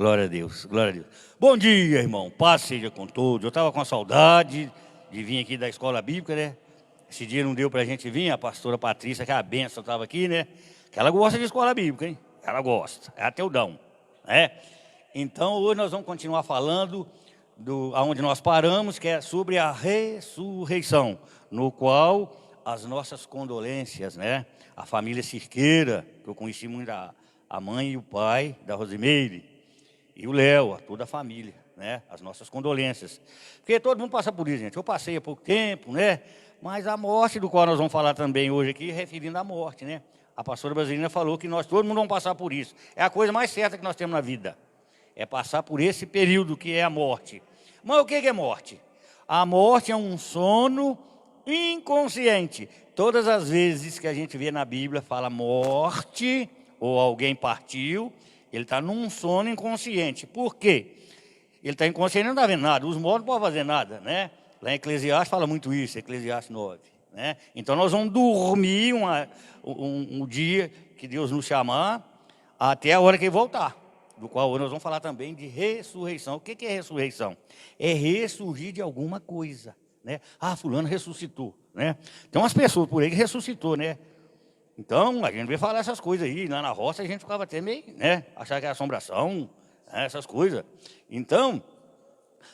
Glória a Deus, glória a Deus. Bom dia, irmão. Paz seja com todos. Eu estava com saudade de vir aqui da escola bíblica, né? Esse dia não deu para a gente vir, a pastora Patrícia, que é a benção, estava aqui, né? Que ela gosta de escola bíblica, hein? Ela gosta, é até o dão, né? Então, hoje nós vamos continuar falando aonde nós paramos, que é sobre a ressurreição, no qual as nossas condolências, né? A família Cirqueira, que eu conheci muito a mãe e o pai da Rosimeire, e o Léo, toda a família, né? As nossas condolências. Porque todo mundo passa por isso, gente. Eu passei há pouco tempo, né? Mas a morte, do qual nós vamos falar também hoje aqui, referindo à morte, né? A pastora Brasilina falou que todo mundo vamos passar por isso. É a coisa mais certa que nós temos na vida. É passar por esse período que é a morte. Mas o que é morte? A morte é um sono inconsciente. Todas as vezes que a gente vê na Bíblia, fala morte, ou alguém partiu, ele está num sono inconsciente. Por quê? Ele está inconsciente, não está vendo nada. Os mortos não podem fazer nada, né? Lá em Eclesiastes fala muito isso, Eclesiastes 9. Né? Então nós vamos dormir um dia que Deus nos chamar, até a hora que ele voltar. Do qual hoje nós vamos falar também de ressurreição. O que é ressurreição? É ressurgir de alguma coisa, né? Ah, fulano ressuscitou, né? Tem umas pessoas por aí que ressuscitou, né? Então, a gente veio falar essas coisas aí, lá na roça a gente ficava até meio, né? Achar que era assombração, né? Essas coisas. Então,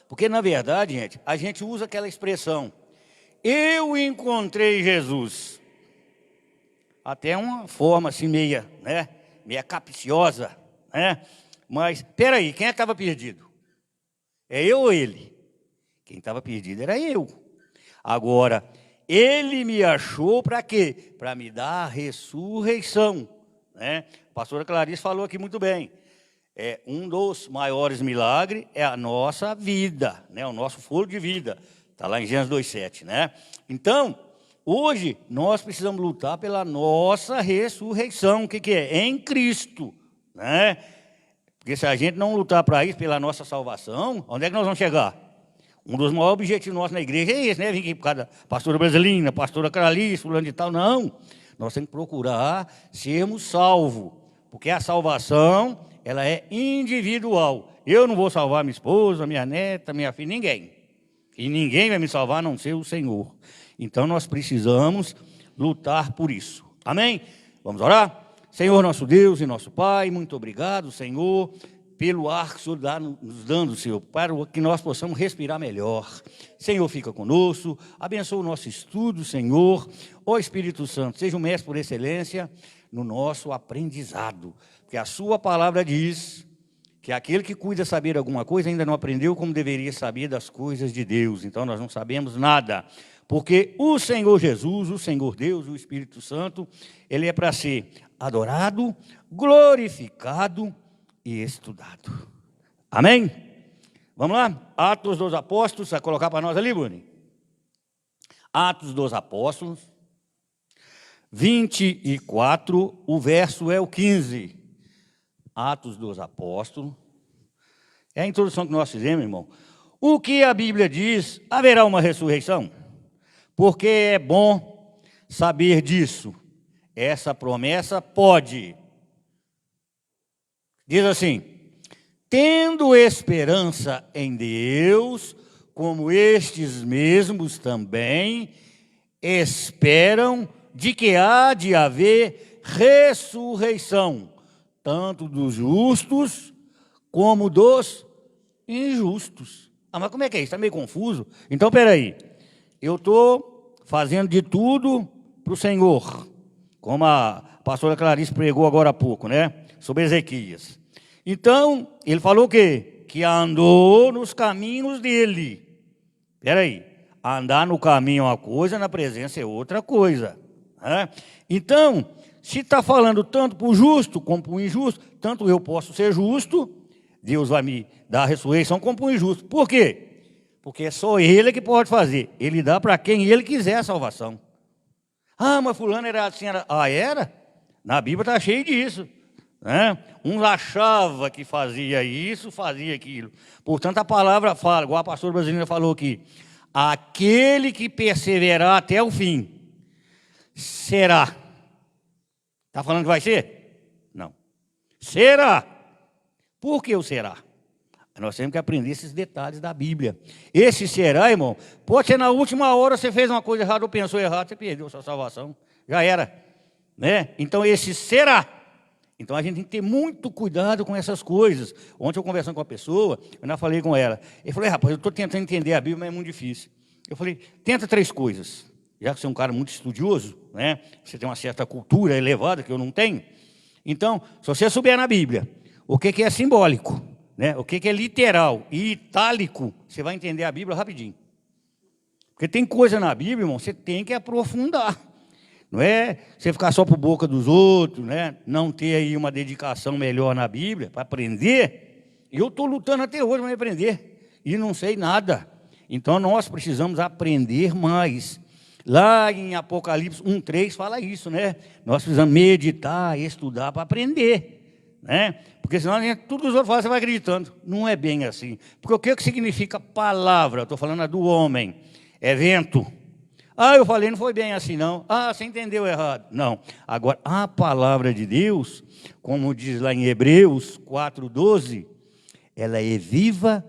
porque na verdade, gente, a gente usa aquela expressão, eu encontrei Jesus. Até uma forma assim meia, né? Meia capciosa, né? Mas, peraí, quem é que estava perdido? É eu ou ele? Quem estava perdido era eu. Agora, ele me achou para quê? Para me dar a ressurreição, né? A pastora Clarice falou aqui muito bem. Um dos maiores milagres é a nossa vida, né? O nosso fôlego de vida. Está lá em Gênesis 2,7, né? Então, hoje, nós precisamos lutar pela nossa ressurreição. O que é? Em Cristo, né? Porque se a gente não lutar para isso, pela nossa salvação, onde é que nós vamos chegar? Um dos maiores objetivos nossos na igreja é esse, né? Vir aqui por causa da pastora Brasilina, pastora Caralice, fulano de tal. Não. Nós temos que procurar sermos salvos. Porque a salvação, ela é individual. Eu não vou salvar minha esposa, minha neta, minha filha, ninguém. E ninguém vai me salvar a não ser o Senhor. Então nós precisamos lutar por isso. Amém? Vamos orar? Senhor nosso Deus e nosso Pai, muito obrigado, Senhor, pelo ar que o Senhor está nos dando, Senhor, para que nós possamos respirar melhor. Senhor, fica conosco, abençoa o nosso estudo, Senhor. Ó Espírito Santo, seja o mestre por excelência no nosso aprendizado. Porque a sua palavra diz que aquele que cuida saber alguma coisa ainda não aprendeu como deveria saber das coisas de Deus. Então nós não sabemos nada. Porque o Senhor Jesus, o Senhor Deus, o Espírito Santo, ele é para ser adorado, glorificado e estudado. Amém? Vamos lá? Atos dos Apóstolos, vai colocar para nós ali, Boni? Atos dos Apóstolos, 24, o verso é o 15. Atos dos Apóstolos. É a introdução que nós fizemos, irmão. O que a Bíblia diz? Haverá uma ressurreição? Porque é bom saber disso. Essa promessa pode. Diz assim, tendo esperança em Deus, como estes mesmos também esperam de que há de haver ressurreição, tanto dos justos como dos injustos. Ah, mas como é que é isso? Está meio confuso? Então, peraí. Eu estou fazendo de tudo para o Senhor, como a pastora Clarice pregou agora há pouco, né? Sobre Ezequias. Então, ele falou o quê? Que andou nos caminhos dele. Espera aí. Andar no caminho é uma coisa, na presença é outra coisa. Né? Então, se está falando tanto para o justo como para o injusto, tanto eu posso ser justo, Deus vai me dar a ressurreição, como para o injusto. Por quê? Porque é só ele que pode fazer. Ele dá para quem ele quiser a salvação. Ah, mas fulano era assim. Era? Na Bíblia está cheio disso. Né? Uns achavam que fazia isso, fazia aquilo. Portanto, a palavra fala, igual a pastora Brasilina falou aqui, aquele que perseverar até o fim, será. Está falando que vai ser? Não. Será. Por que o será? Nós temos que aprender esses detalhes da Bíblia. Esse será, irmão, pode ser na última hora você fez uma coisa errada ou pensou errado, você perdeu sua salvação. Já era. Né? Então, esse será. Então, a gente tem que ter muito cuidado com essas coisas. Ontem eu conversando com uma pessoa, eu ainda falei com ela. Eu falei, rapaz, eu estou tentando entender a Bíblia, mas é muito difícil. Eu falei, tenta 3 coisas. Já que você é um cara muito estudioso, né? Você tem uma certa cultura elevada que eu não tenho. Então, se você souber na Bíblia o que é simbólico, né? O que é literal e itálico, você vai entender a Bíblia rapidinho. Porque tem coisa na Bíblia, irmão, você tem que aprofundar. Não é você ficar só por boca dos outros, né? Não ter aí uma dedicação melhor na Bíblia para aprender. Eu estou lutando até hoje para aprender e não sei nada. Então, nós precisamos aprender mais. Lá em Apocalipse 1:3 fala isso, né? Nós precisamos meditar, estudar para aprender, né? Porque senão tudo que os outros falam, você vai acreditando. Não é bem assim. Porque o que significa palavra? Estou falando do homem. É vento. Ah, eu falei, não foi bem assim não. Ah, você entendeu errado. Não. Agora, a palavra de Deus, como diz lá em Hebreus 4:12, ela é viva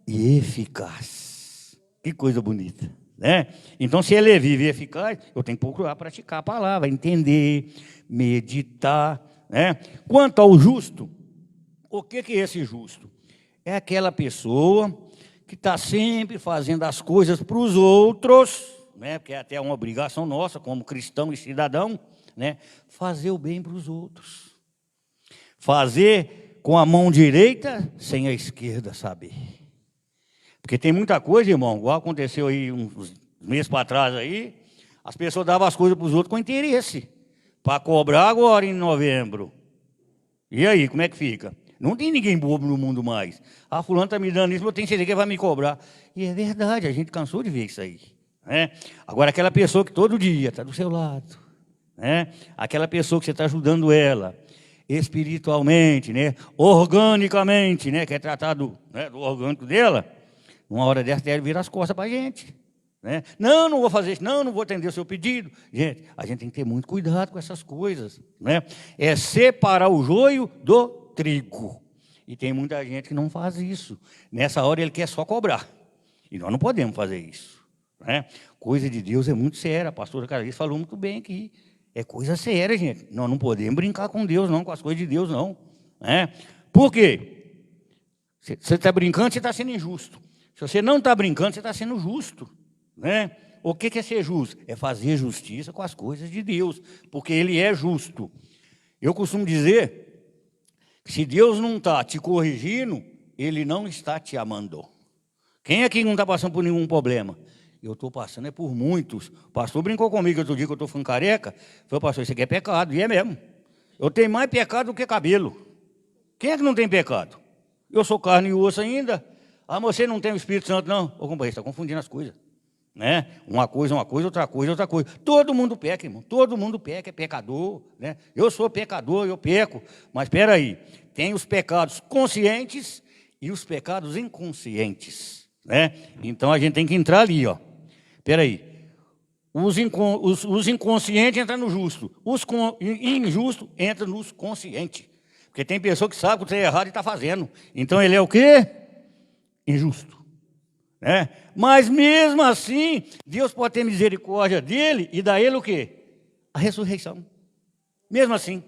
e eficaz. Que coisa bonita. Né? Então, se ele é vivo e eficaz, eu tenho que procurar praticar a palavra, entender, meditar. Né? Quanto ao justo, o que é esse justo? É aquela pessoa que está sempre fazendo as coisas para os outros, né? Porque é até uma obrigação nossa, como cristão e cidadão, né? Fazer o bem para os outros. Fazer com a mão direita, sem a esquerda saber. Porque tem muita coisa, irmão, igual aconteceu aí uns meses para trás aí, as pessoas davam as coisas para os outros com interesse, para cobrar agora em novembro. E aí, como é que fica? Não tem ninguém bobo no mundo mais. Ah, fulano está me dando isso, eu tenho certeza que ele vai me cobrar. E é verdade, a gente cansou de ver isso aí. Né? Agora, aquela pessoa que todo dia está do seu lado, né? Aquela pessoa que você está ajudando ela, espiritualmente, né? Organicamente, né? Que é tratado, né? Do orgânico dela, uma hora dessa deve virar as costas para a gente. Né? Não vou fazer isso, não vou atender o seu pedido. Gente, a gente tem que ter muito cuidado com essas coisas. Né? É separar o joio do trigo. E tem muita gente que não faz isso. Nessa hora ele quer só cobrar. E nós não podemos fazer isso. Né? Coisa de Deus é muito séria. A pastora Carolina falou muito bem aqui. É coisa séria, gente. Nós não podemos brincar com Deus, não, com as coisas de Deus, não. Né? Por quê? Você está brincando, você está sendo injusto. Se você não está brincando, você está sendo justo. Né? O que é ser justo? É fazer justiça com as coisas de Deus, porque Ele é justo. Eu costumo dizer que se Deus não está te corrigindo, Ele não está te amando. Quem aqui não está passando por nenhum problema? Eu estou passando por muitos. O pastor brincou comigo outro dia que eu estou ficando careca. Falei, pastor, isso aqui é pecado. E é mesmo. Eu tenho mais pecado do que cabelo. Quem é que não tem pecado? Eu sou carne e osso ainda. Ah, você não tem o Espírito Santo, não? Ô, companheiro, você está confundindo as coisas. Né? Uma coisa, outra coisa. Todo mundo peca, irmão. Todo mundo peca, é pecador. Né? Eu sou pecador, eu peco. Mas espera aí, tem os pecados conscientes e os pecados inconscientes. Né? Então, a gente tem que entrar ali, ó. Espera aí. Os inconscientes entram no justo. Os injustos entram nos conscientes. Porque tem pessoa que sabe que o é errado e está fazendo. Então, ele é o quê? Injusto. Né? Mas mesmo assim, Deus pode ter misericórdia dele e dar a ele o quê? A ressurreição. Mesmo assim,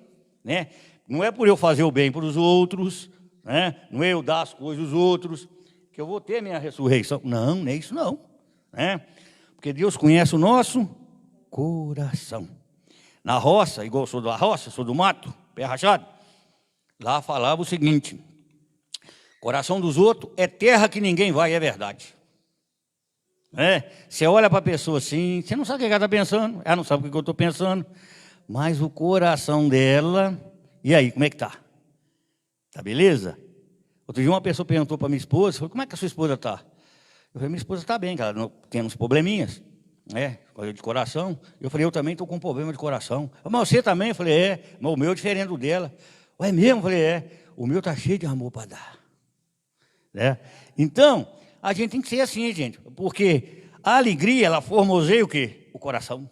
né? Não é por eu fazer o bem para os outros, né? Não é eu dar as coisas aos outros, que eu vou ter minha ressurreição. Não é isso não. Né? Porque Deus conhece o nosso coração. Na roça, igual eu sou da roça, sou do mato, pé rachado, lá falava o seguinte: coração dos outros é terra que ninguém vai, é verdade. Você olha para a pessoa assim, você não sabe o que ela está pensando, ela não sabe o que eu estou pensando, mas o coração dela, e aí, como é que está? Está beleza? Outro dia uma pessoa perguntou para minha esposa, falou, como é que a sua esposa está? Eu falei, minha esposa está bem, ela tem uns probleminhas, né, coisa de coração. Eu falei, eu também estou com um problema de coração. Mas você também? Eu falei, mas o meu é diferente do dela. É mesmo? Eu falei, o meu está cheio de amor para dar. Né? Então, a gente tem que ser assim, gente, porque a alegria, ela formoseia o quê? O coração.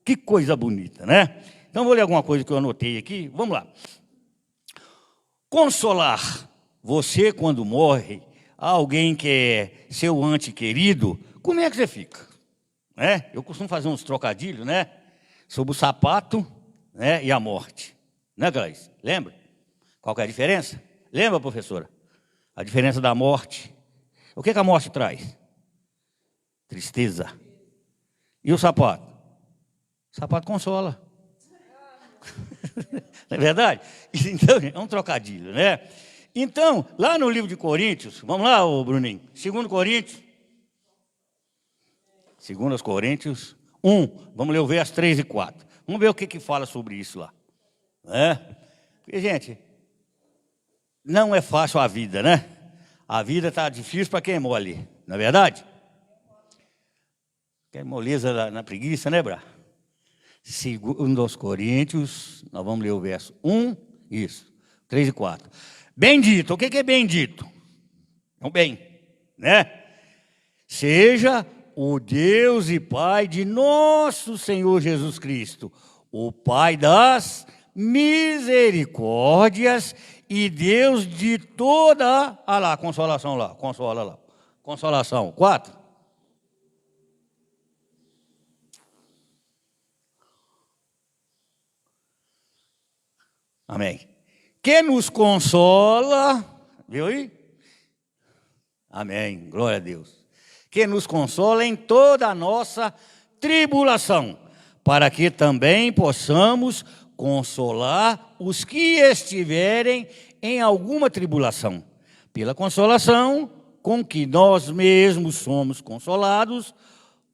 Que coisa bonita, né? Então, vou ler alguma coisa que eu anotei aqui. Vamos lá. Consolar. você quando morre, alguém que é seu ente querido, como é que você fica? Né? Eu costumo fazer uns trocadilhos, né? Sobre o sapato, né? E a morte. Né, Gleice? Lembra? Qual que é a diferença? Lembra, professora? A diferença da morte. O que a morte traz? Tristeza. E o sapato? O sapato consola. Não é verdade? Então, é um trocadilho, né? Então, lá no livro de Coríntios, vamos lá, ô Bruninho, 2 Coríntios, 2 Coríntios 1, vamos ler o verso 3 e 4. Vamos ver o que fala sobre isso lá. Né? Porque, gente, não é fácil a vida, né? A vida está difícil para quem é mole, não é verdade? Quem é moleza na preguiça, né, Brá? 2 Coríntios, nós vamos ler o verso 1, isso, 3 e 4. Bendito, o que é bendito? É um bem, né? Seja o Deus e Pai de nosso Senhor Jesus Cristo, o Pai das misericórdias e Deus de toda... Ah lá, consolação lá, consola lá. Consolação, 4. Amém. Que nos consola, viu aí? Amém, glória a Deus. Que nos consola em toda a nossa tribulação, para que também possamos consolar os que estiverem em alguma tribulação, pela consolação com que nós mesmos somos consolados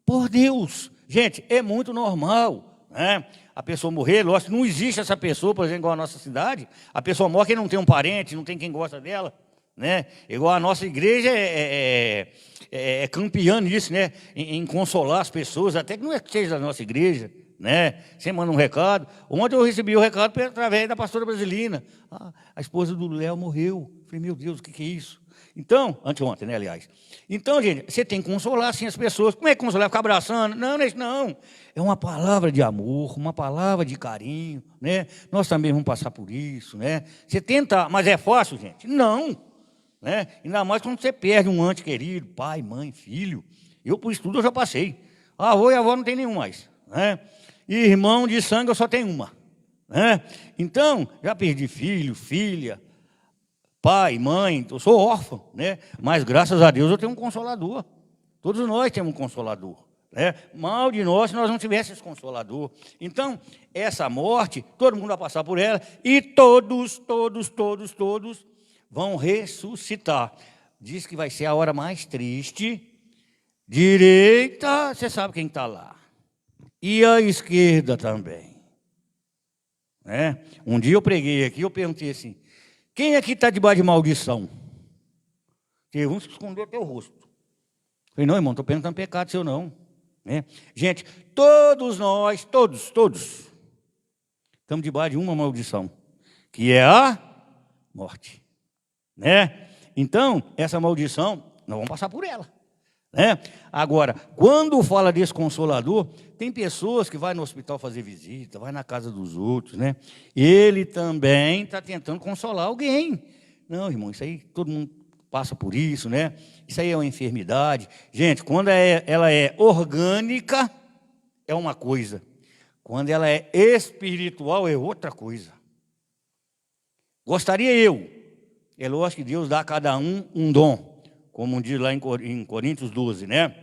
por Deus. Gente, é muito normal, né? A pessoa morrer, lógico, não existe essa pessoa, por exemplo, igual a nossa cidade. A pessoa morre que não tem um parente, não tem quem gosta dela, né? Igual a nossa igreja é campeã nisso, né? Em consolar as pessoas, até que não é que seja da nossa igreja, né? Você manda um recado. Ontem eu recebi o recado através da pastora Brasilina. A esposa do Léo morreu. Eu falei, meu Deus, o que é isso? Então, anteontem, né, aliás. Então, gente, você tem que consolar assim as pessoas. Como é que consolar? Ficar abraçando? Não, não é isso, não. É uma palavra de amor, uma palavra de carinho, né? Nós também vamos passar por isso, né? Você tenta, mas é fácil, gente? Não, né? Ainda mais quando você perde um ente querido, pai, mãe, filho. Eu, por isso tudo, eu já passei. Avô e avó não tem nenhum mais, né? E irmão de sangue eu só tenho uma, né? Então, já perdi filho, filha, pai, mãe, eu sou órfão, né? Mas graças a Deus eu tenho um consolador. Todos nós temos um consolador, né? Mal de nós se nós não tivéssemos consolador. Então, essa morte, todo mundo vai passar por ela e todos vão ressuscitar. Diz que vai ser a hora mais triste. Direita, você sabe quem está lá. E a esquerda também, né? Um dia eu preguei aqui, eu perguntei assim, quem aqui está debaixo de maldição? Teve uns que escondeu até o rosto. Falei, não, irmão, não estou perguntando pecado seu, não. Né? Gente, todos nós, todos, estamos debaixo de uma maldição, que é a morte. Né? Então, essa maldição, nós vamos passar por ela. Né? Agora, quando fala desse consolador, tem pessoas que vão no hospital fazer visita, vai na casa dos outros, né? Ele também está tentando consolar alguém. Não, irmão, isso aí todo mundo passa por isso, né? Isso aí é uma enfermidade. Gente, quando ela é orgânica, é uma coisa. Quando ela é espiritual, é outra coisa. Gostaria eu, é lógico que Deus dá a cada um dom, como diz lá em Coríntios 12, né?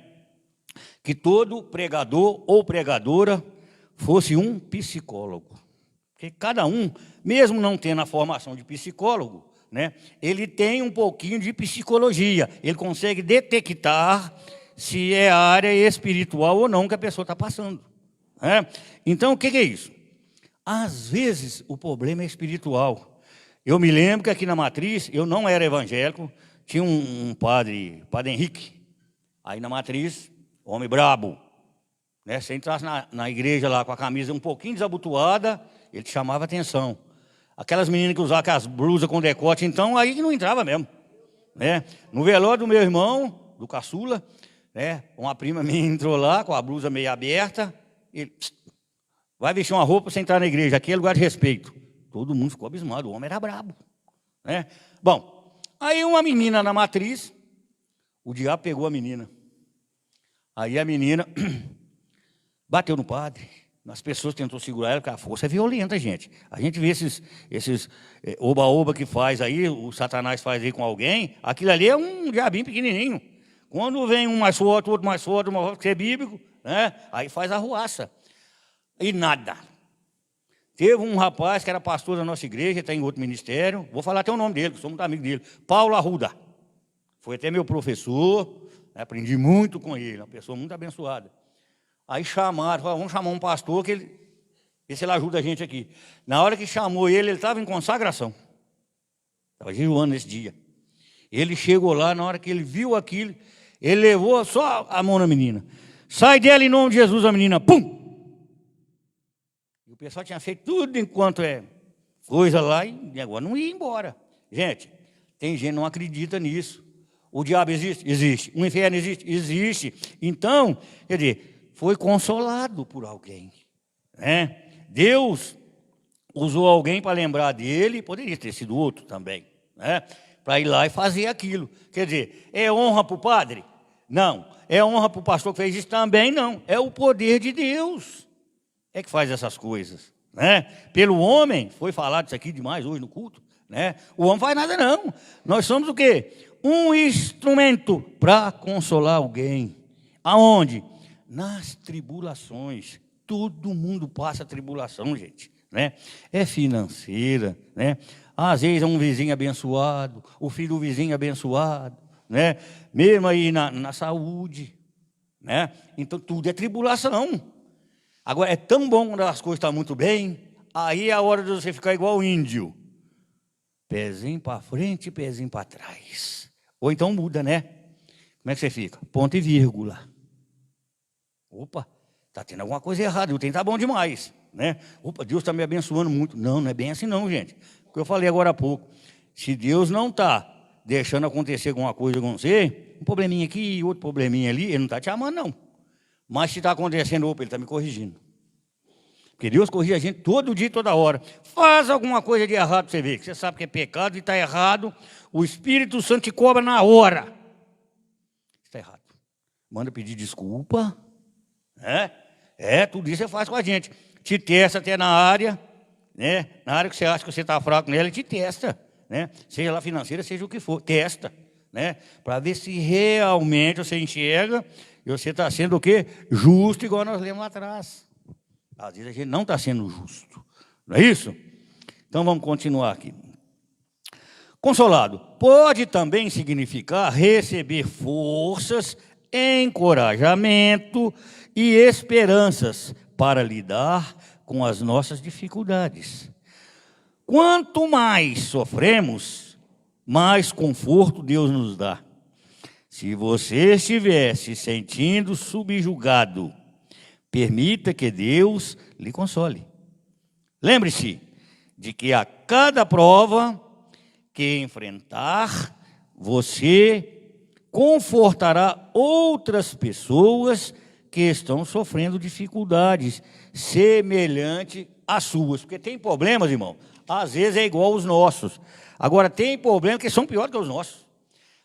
Que todo pregador ou pregadora fosse um psicólogo. Porque cada um, mesmo não tendo a formação de psicólogo, né, ele tem um pouquinho de psicologia. Ele consegue detectar se é a área espiritual ou não que a pessoa está passando. Né? Então, o que é isso? Às vezes, o problema é espiritual. Eu me lembro que aqui na Matriz, eu não era evangélico, tinha um padre Henrique, aí na Matriz, homem brabo, né? Se entrasse na igreja lá com a camisa um pouquinho desabotoada, ele te chamava atenção. Aquelas meninas que usavam aquelas blusas com decote, então aí que não entrava mesmo, né? No velório do meu irmão, do caçula, né? Uma prima minha entrou lá com a blusa meio aberta, ele, vai vestir uma roupa para você entrar na igreja, aqui é lugar de respeito. Todo mundo ficou abismado, o homem era brabo, né? Bom, Aí uma menina na matriz, o diabo pegou a menina. Aí a menina bateu no padre. As pessoas tentou segurar ela, porque a força é violenta, gente. A gente vê esses oba-oba que faz aí, o Satanás faz aí com alguém, aquilo ali é um diabinho pequenininho. Quando vem um mais forte, outro mais forte, que é bíblico, né? Aí faz arruaça. E nada. Teve um rapaz que era pastor da nossa igreja, está em outro ministério, vou falar até o nome dele, que sou muito amigo dele, Paulo Arruda. Foi até meu professor, aprendi muito com ele, uma pessoa muito abençoada. Aí chamaram, falaram, vamos chamar um pastor, que ele, ver se ele ajuda a gente aqui. Na hora que chamou ele estava em consagração. Estava jejuando nesse dia. Ele chegou lá, na hora que ele viu aquilo, ele levou só a mão na menina. Sai dela em nome de Jesus, a menina, pum! E o pessoal tinha feito tudo enquanto coisa lá, e agora não ia embora. Gente, tem gente que não acredita nisso. O diabo existe? Existe. O inferno existe? Existe. Então, quer dizer, foi consolado por alguém. Né? Deus usou alguém para lembrar dele, poderia ter sido outro também, né? Para ir lá e fazer aquilo. Quer dizer, é honra para o padre? Não. É honra para o pastor que fez isso? Também não. É o poder de Deus que faz essas coisas. Né? Pelo homem, foi falado isso aqui demais hoje no culto, né? O homem não faz nada não. Nós somos o quê? Um instrumento para consolar alguém. Aonde? Nas tribulações. Todo mundo passa tribulação, gente. Né? É financeira, né? Às vezes é um vizinho abençoado, o filho do vizinho abençoado, né? Mesmo aí na saúde, né? Então tudo é tribulação. Agora é tão bom quando as coisas estão muito bem, aí é a hora de você ficar igual o índio, pezinho para frente, pezinho para trás. Ou então muda, né? Como é que você fica? Ponto e vírgula. Opa, está tendo alguma coisa errada, o tempo está bom demais, né? Opa, Deus está me abençoando muito. Não, não é bem assim não, gente. O que eu falei agora há pouco. Se Deus não está deixando acontecer alguma coisa com você, um probleminha aqui, outro probleminha ali, Ele não está te amando, não. Mas se está acontecendo, opa, Ele está me corrigindo. Porque Deus corrige a gente todo dia e toda hora. Faz alguma coisa de errado para você ver, que você sabe que é pecado e está errado, o Espírito Santo te cobra na hora. Está errado. Manda pedir desculpa. Tudo isso você faz com a gente. Te testa até na área, né? Na área que você acha que você está fraco nela, ele te testa, né? Seja lá financeira, seja o que for, testa, né? Para ver se realmente você enxerga e você está sendo o quê? Justo, igual nós lemos lá atrás. Às vezes a gente não está sendo justo, não é isso? Então vamos continuar aqui. Consolado pode também significar receber forças, encorajamento e esperanças para lidar com as nossas dificuldades. Quanto mais sofremos, mais conforto Deus nos dá. Se você estiver se sentindo subjugado, permita que Deus lhe console. Lembre-se de que a cada prova que enfrentar, você confortará outras pessoas que estão sofrendo dificuldades semelhantes às suas. Porque tem problemas, irmão, às vezes é igual aos nossos. Agora, tem problemas que são piores que os nossos.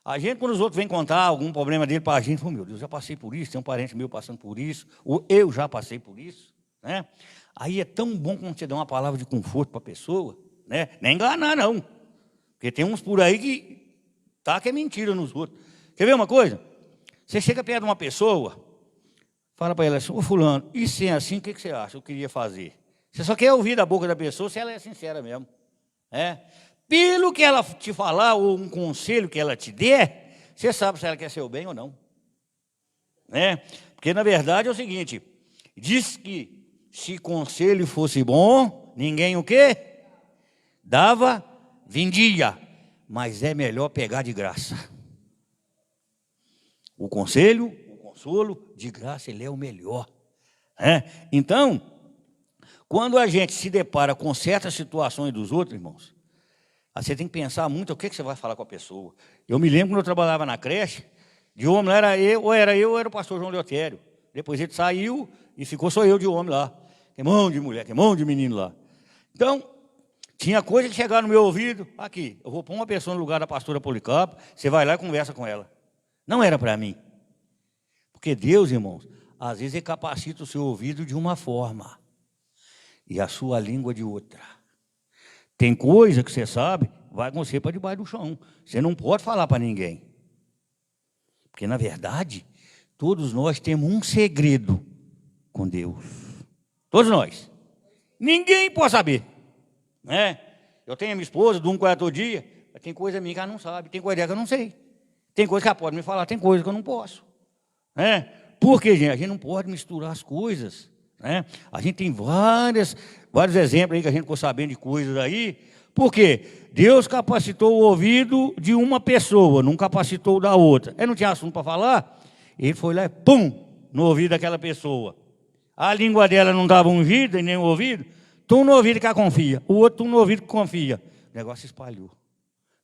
A gente, quando os outros vêm contar algum problema dele para a gente, fala, meu Deus, já passei por isso, tem um parente meu passando por isso, ou eu já passei por isso, né? Aí é tão bom quando você dá uma palavra de conforto para a pessoa, né? Nem enganar, não. Porque tem uns por aí que é mentira nos outros. Quer ver uma coisa? Você chega perto de uma pessoa, fala para ela assim, ô fulano, e se é assim, o que você acha? Eu queria fazer. Você só quer ouvir da boca da pessoa se ela é sincera mesmo. Pelo que ela te falar, ou um conselho que ela te der, você sabe se ela quer seu bem ou não. Porque, na verdade, é o seguinte, diz que se conselho fosse bom, ninguém o quê? Dava, vendia. Mas é melhor pegar de graça. O conselho, o consolo, de graça, ele é o melhor. Então, quando a gente se depara com certas situações dos outros, irmãos, você tem que pensar muito o que você vai falar com a pessoa. Eu me lembro quando eu trabalhava na creche, de homem lá era eu ou era o pastor João Leotério. Depois ele saiu e ficou só eu de homem lá. Tem um monte de mulher, tem um monte de menino lá. Então, Tinha coisa que chegava no meu ouvido, aqui, eu vou pôr uma pessoa no lugar da pastora Policarpo, você vai lá e conversa com ela. Não era para mim. Porque Deus, irmãos, às vezes Ele capacita o seu ouvido de uma forma e a sua língua de outra. Tem coisa que você sabe, vai com você para debaixo do chão. Você não pode falar para ninguém. Porque, na verdade, todos nós temos um segredo com Deus. Todos nós. Ninguém pode saber. Né? Eu tenho a minha esposa, durmo com ela todo dia, mas tem coisa minha que ela não sabe, tem coisa dela que eu não sei. Tem coisa que ela pode me falar, tem coisa que eu não posso. Né? Por quê, gente? A gente não pode misturar as coisas. Né? A gente tem vários exemplos aí que a gente ficou sabendo de coisas aí. Por quê? Deus capacitou o ouvido de uma pessoa, não capacitou o da outra. Ele não tinha assunto para falar, ele foi lá e pum, no ouvido daquela pessoa. A língua dela não estava ungida, nem o ouvido. Tu no ouvido que ela confia, o outro tu no ouvido que confia. O negócio se espalhou.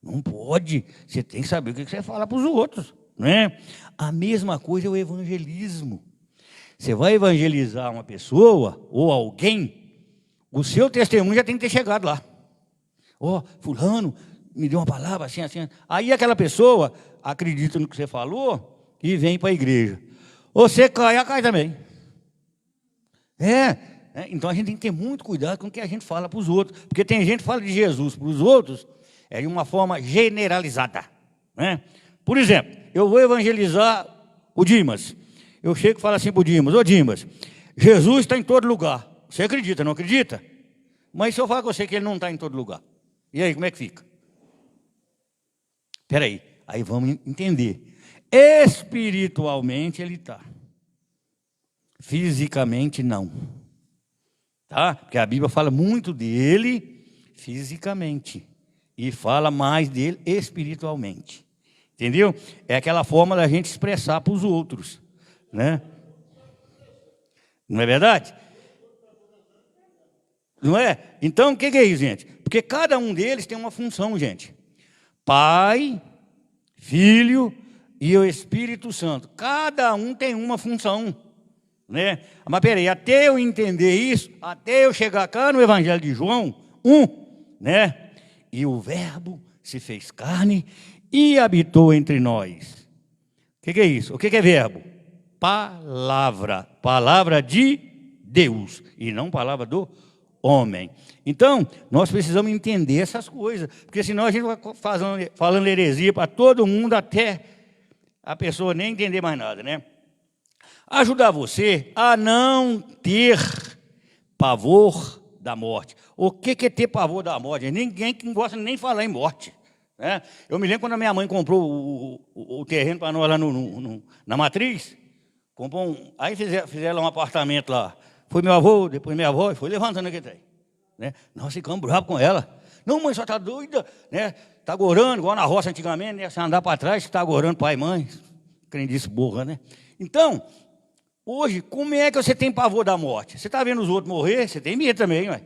Não pode, você tem que saber o que você fala para os outros. Né? A mesma coisa é o evangelismo. Você vai evangelizar uma pessoa ou alguém, o seu testemunho já tem que ter chegado lá. Ó, fulano me deu uma palavra assim, assim. Aí aquela pessoa acredita no que você falou e vem para a igreja. Você cai, ela cai também. Então a gente tem que ter muito cuidado com o que a gente fala para os outros. Porque tem gente que fala de Jesus para os outros de uma forma generalizada. Né? Por exemplo, eu vou evangelizar o Dimas. Eu chego e falo assim para o Dimas: ô Dimas, Jesus está em todo lugar. Você acredita, não acredita? Mas se eu falar com você que ele não está em todo lugar, e aí, como é que fica? Espera aí vamos entender. Espiritualmente ele está. Fisicamente não. Tá? Porque a Bíblia fala muito dele fisicamente. E fala mais dele espiritualmente. Entendeu? É aquela forma da gente expressar para os outros. Né? Não é verdade? Não é? Então, o que é isso, gente? Porque cada um deles tem uma função, gente. Pai, Filho e o Espírito Santo. Cada um tem uma função. Né? Mas peraí, até eu entender isso, até eu chegar cá no Evangelho de João 1, né? E o Verbo se fez carne e habitou entre nós. O que é isso? O que é verbo? Palavra. Palavra de Deus e não palavra do homem. Então, nós precisamos entender essas coisas, porque senão a gente vai falando heresia para todo mundo até a pessoa nem entender mais nada, né? Ajudar você a não ter pavor da morte. O que é ter pavor da morte? Ninguém que não gosta nem de falar em morte. Né? Eu me lembro quando a minha mãe comprou o terreno para nós lá na Matriz. Comprou aí fizeram um apartamento lá. Foi meu avô, depois minha avó, e foi levantando aquele trem. Né? Nós ficamos bravos com ela. Não, mãe, só está doida. Né? Está gorando, igual na roça antigamente, né? Você andar para trás, está gorando pai e mãe. Quem disse burra, né? Então, hoje, como é que você tem pavor da morte? Você está vendo os outros morrer, você tem medo também, ué.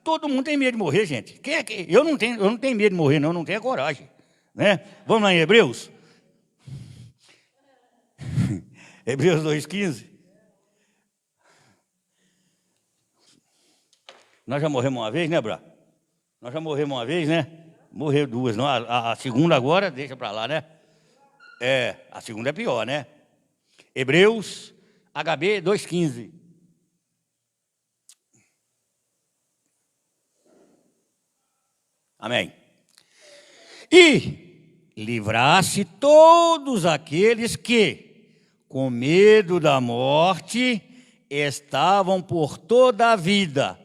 Todo mundo tem medo de morrer, gente. Eu não tenho medo de morrer, não tenho a coragem. Né? Vamos lá em Hebreus? Hebreus 2,15. Nós já morremos uma vez, né, Brá? Nós já morremos uma vez, né? Morreu duas, não? A segunda agora, deixa para lá, né? A segunda é pior, né? Hebreus, HB 2,15. Amém. E livrasse todos aqueles que, com medo da morte, estavam por toda a vida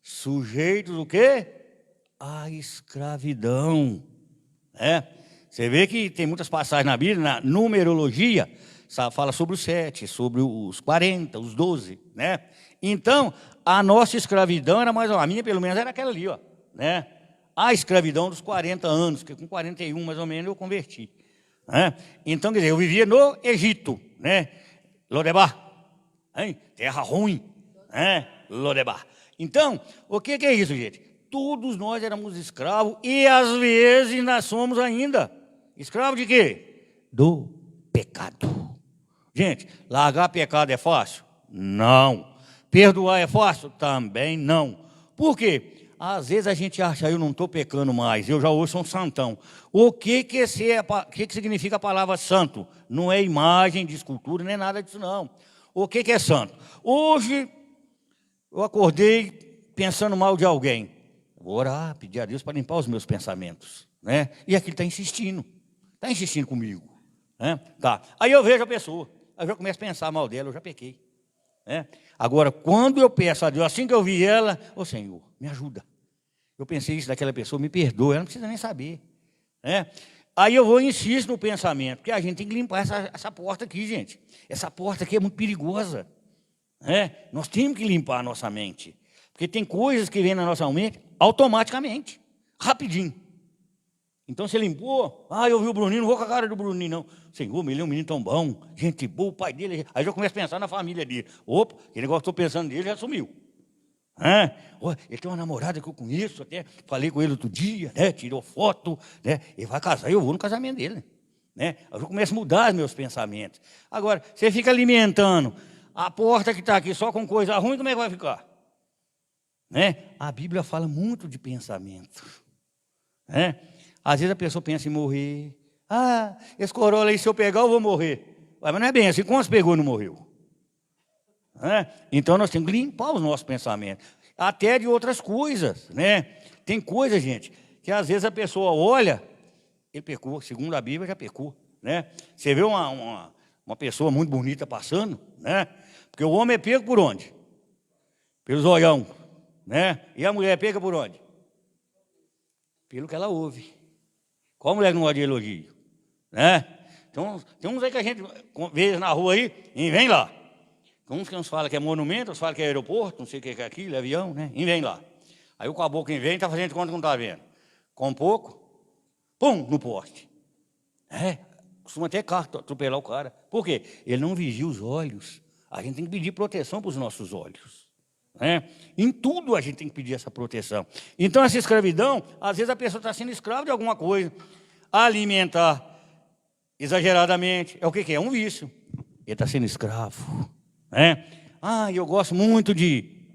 sujeitos o quê? À escravidão. Você vê que tem muitas passagens na Bíblia, na numerologia, fala sobre os 7, sobre os 40, os 12, né? Então, a nossa escravidão era mais ou menos, a minha pelo menos era aquela ali, ó, né? A escravidão dos 40 anos, que com 41 mais ou menos eu converti. Né? Então, quer dizer, eu vivia no Egito, né? Lodebar, hein? Terra ruim, né? Lodebar. Então, o que é isso, gente? Todos nós éramos escravos e às vezes nós somos ainda. Escravo de quê? Do pecado. Gente, largar pecado é fácil? Não. Perdoar é fácil? Também não. Por quê? às vezes a gente acha, eu não estou pecando mais, eu já ouço um santão. O que significa a palavra santo? Não é imagem de escultura, nem nada disso não. O que é santo? Hoje eu acordei pensando mal de alguém. Vou orar, pedir a Deus para limpar os meus pensamentos, né? E aquilo está insistindo comigo, né? Tá. Aí eu vejo a pessoa, aí eu já começo a pensar mal dela, eu já pequei, né? Agora, quando eu peço a Deus, assim que eu vi ela, ô Senhor, me ajuda. Eu pensei isso daquela pessoa, me perdoa, ela não precisa nem saber, né? Aí eu vou e insisto no pensamento, porque a gente tem que limpar essa porta aqui, gente. Essa porta aqui é muito perigosa, né? Nós temos que limpar a nossa mente, porque tem coisas que vêm na nossa mente automaticamente, rapidinho. Então você limpou, eu vi o Bruninho, não vou com a cara do Bruninho, não. Senhor, ele é um menino tão bom, gente boa, o pai dele. Aí eu já começo a pensar na família dele. Opa, aquele negócio que estou pensando nele já sumiu. Ele tem uma namorada que eu conheço, até falei com ele outro dia, né? Tirou foto, né? Ele vai casar, eu vou no casamento dele, né? Eu já começo a mudar os meus pensamentos. Agora, você fica alimentando a porta que está aqui só com coisa ruim, como é que vai ficar? Né? A Bíblia fala muito de pensamento, né? Às vezes a pessoa pensa em morrer. Esse Corolla aí, se eu pegar, eu vou morrer. Mas não é bem assim, quantos pegou e não morreu? Então nós temos que limpar os nossos pensamentos, até de outras coisas, né? Tem coisa, gente, que às vezes a pessoa olha, ele pecou, segundo a Bíblia já pecou, né? Você vê uma pessoa muito bonita passando, né? Porque o homem é pego por onde? Pelo zoião, né? E a mulher pega por onde? Pelo que ela ouve. Qual mulher que não gosta de elogio, né? Então tem uns aí que a gente vê na rua aí e vem lá. Uns que nos falam que é monumento, uns falam que é aeroporto, não sei o que é aquilo, é avião, né? E vem lá. Aí o caboclo que vem está fazendo de conta que não está vendo. Com pouco, pum, no poste. Costuma até carro atropelar o cara. Por quê? Ele não vigia os olhos. A gente tem que pedir proteção para os nossos olhos, né? Em tudo a gente tem que pedir essa proteção. Então essa escravidão, às vezes a pessoa está sendo escrava de alguma coisa. Alimentar exageradamente, é o que é? Um vício. Ele está sendo escravo. Eu gosto muito de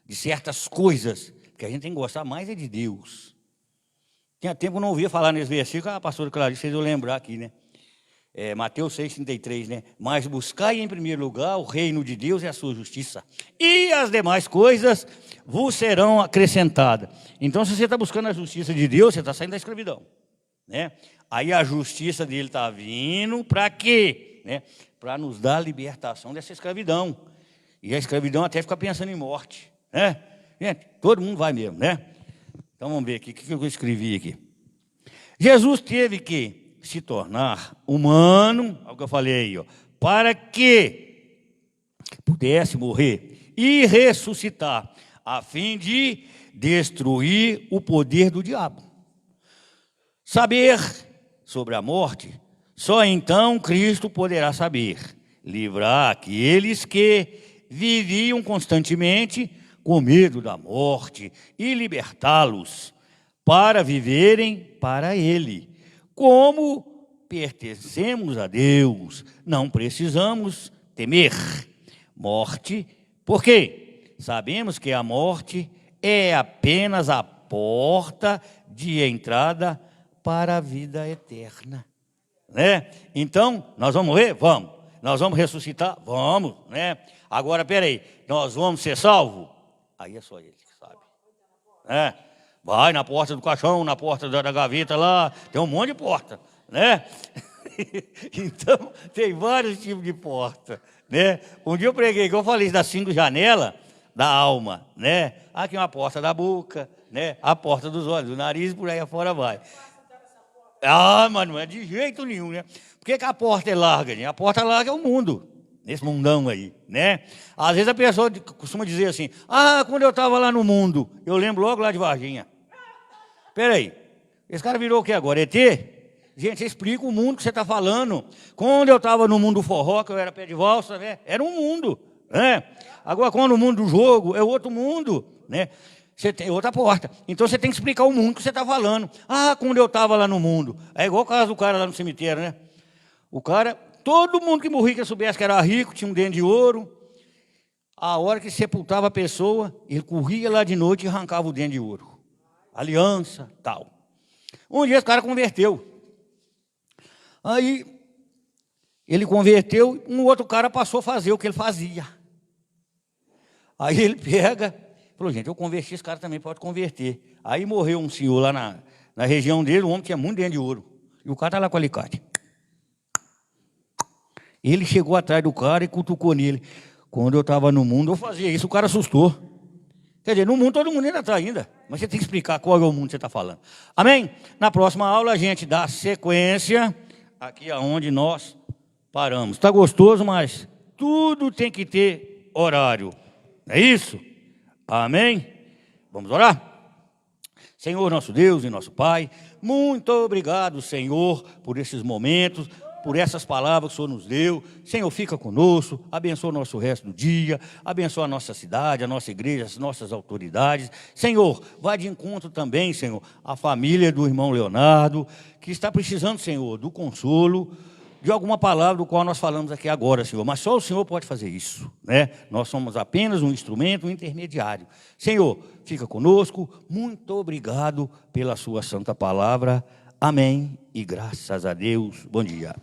certas coisas, que a gente tem que gostar mais é de Deus. Tinha tempo que eu não ouvia falar nesse versículo, a pastora Clarice fez eu lembrar aqui, né? Mateus 6,33, né? Mas buscai em primeiro lugar o reino de Deus e a sua justiça, e as demais coisas vos serão acrescentadas. Então, se você está buscando a justiça de Deus, você está saindo da escravidão, né? Aí a justiça dele está vindo para quê? Né? Para nos dar a libertação dessa escravidão. E a escravidão até fica pensando em morte, né? Gente, todo mundo vai mesmo, né? Então vamos ver aqui, o que eu escrevi aqui. Jesus teve que se tornar humano, é o que eu falei aí, para que pudesse morrer e ressuscitar, a fim de destruir o poder do diabo. Saber sobre a morte, só então Cristo poderá saber, livrar aqueles que viviam constantemente com medo da morte e libertá-los para viverem para Ele. Como pertencemos a Deus, não precisamos temer morte, porque sabemos que a morte é apenas a porta de entrada para a vida eterna, né? Então, nós vamos morrer? Vamos. Nós vamos ressuscitar? Vamos, né? Agora, peraí, nós vamos ser salvos? Aí é só Ele que sabe, né? Vai na porta do caixão, na porta da gaveta lá, tem um monte de porta, né? Então, tem vários tipos de porta, né? Um dia eu preguei, que eu falei das 5 janelas da alma, né? Aqui uma porta da boca, né? A porta dos olhos, do nariz, por aí afora vai. Mas não é de jeito nenhum, né? Por que a porta é larga, gente? A porta larga é o mundo, nesse mundão aí, né? Às vezes a pessoa costuma dizer assim, quando eu estava lá no mundo, eu lembro logo lá de Varginha. Peraí, esse cara virou o que agora? ET? Gente, você explica o mundo que você está falando. Quando eu estava no mundo do forró, que eu era pé de valsa, né? Era um mundo, né? Agora, quando o mundo do jogo é outro mundo, né? Você tem outra porta. Então você tem que explicar o mundo que você está falando. Quando eu estava lá no mundo. É igual o caso do cara lá no cemitério, né? O cara, todo mundo que morria que soubesse que era rico, tinha um dente de ouro. A hora que sepultava a pessoa, ele corria lá de noite e arrancava o dente de ouro. Aliança, tal. Um dia esse cara converteu. Aí, ele converteu, um outro cara passou a fazer o que ele fazia. Aí ele pega, falou, gente, eu converti, esse cara também pode converter. Aí morreu um senhor lá na região dele, um homem que tinha muito dente de ouro. E o cara está lá com o alicate. Ele chegou atrás do cara e cutucou nele. Quando eu estava no mundo, eu fazia isso, o cara assustou. Quer dizer, no mundo todo mundo ainda está ainda. Mas você tem que explicar qual é o mundo que você está falando. Amém? Na próxima aula a gente dá sequência aqui aonde nós paramos. Está gostoso, mas tudo tem que ter horário. É isso? Amém? Vamos orar? Senhor, nosso Deus e nosso Pai, muito obrigado, Senhor, por esses momentos, por essas palavras que o Senhor nos deu. Senhor, fica conosco, abençoa o nosso resto do dia, abençoa a nossa cidade, a nossa igreja, as nossas autoridades. Senhor, vai de encontro também, Senhor, a família do irmão Leonardo, que está precisando, Senhor, do consolo, de alguma palavra do qual nós falamos aqui agora, Senhor. Mas só o Senhor pode fazer isso, né? Nós somos apenas um instrumento, um intermediário. Senhor, fica conosco. Muito obrigado pela sua santa palavra. Amém. E graças a Deus. Bom dia.